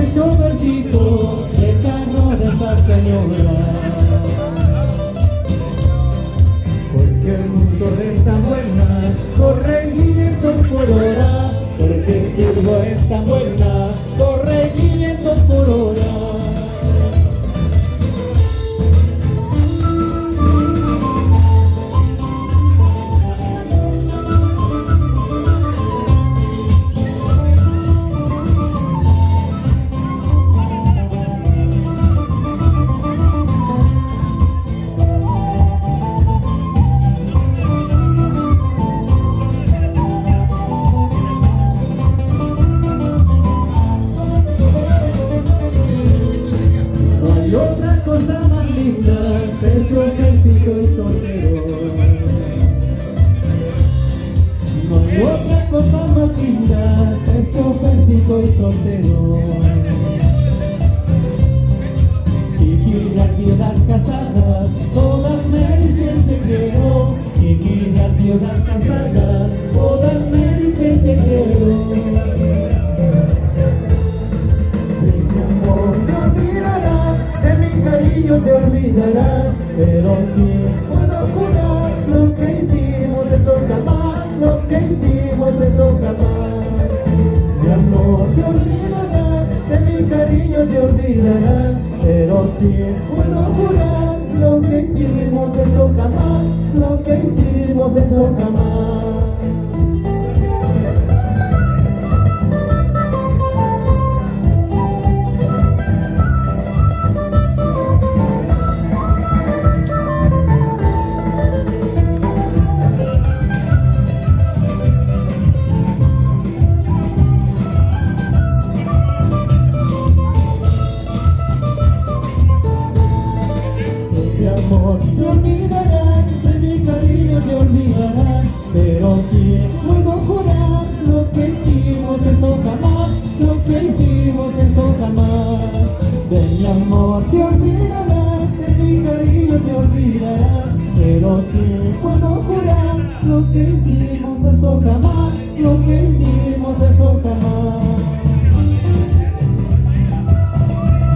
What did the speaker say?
el chofercito de carro de esa señora. Porque el motor es tan buena, corre 500 por hora. Porque el turbo es tan buena, corre 500 por hora. Hay otra cosa más linda, ser chofercito y soltero. No hay otra cosa más linda, ser chofercito y soltero. Chiquillas, viudas casadas, todas me dicen te quiero. Chiquillas, viudas casadas, todas me dicen te quiero. Te olvidarás, pero sí puedo jurar lo que hicimos, eso jamás, lo que hicimos, eso jamás. Mi amor te olvidarás, de mi cariño te olvidarás, pero sí puedo jurar lo que hicimos, eso jamás, lo que hicimos, eso jamás. Mi amor te olvidarás, de mi cariño te olvidarás, pero sí puedo jurar lo que hicimos, eso jamás, lo que hicimos, eso jamás. De mi amor te olvidarás, de mi cariño te olvidarás, pero sí puedo jurar lo que hicimos, eso jamás.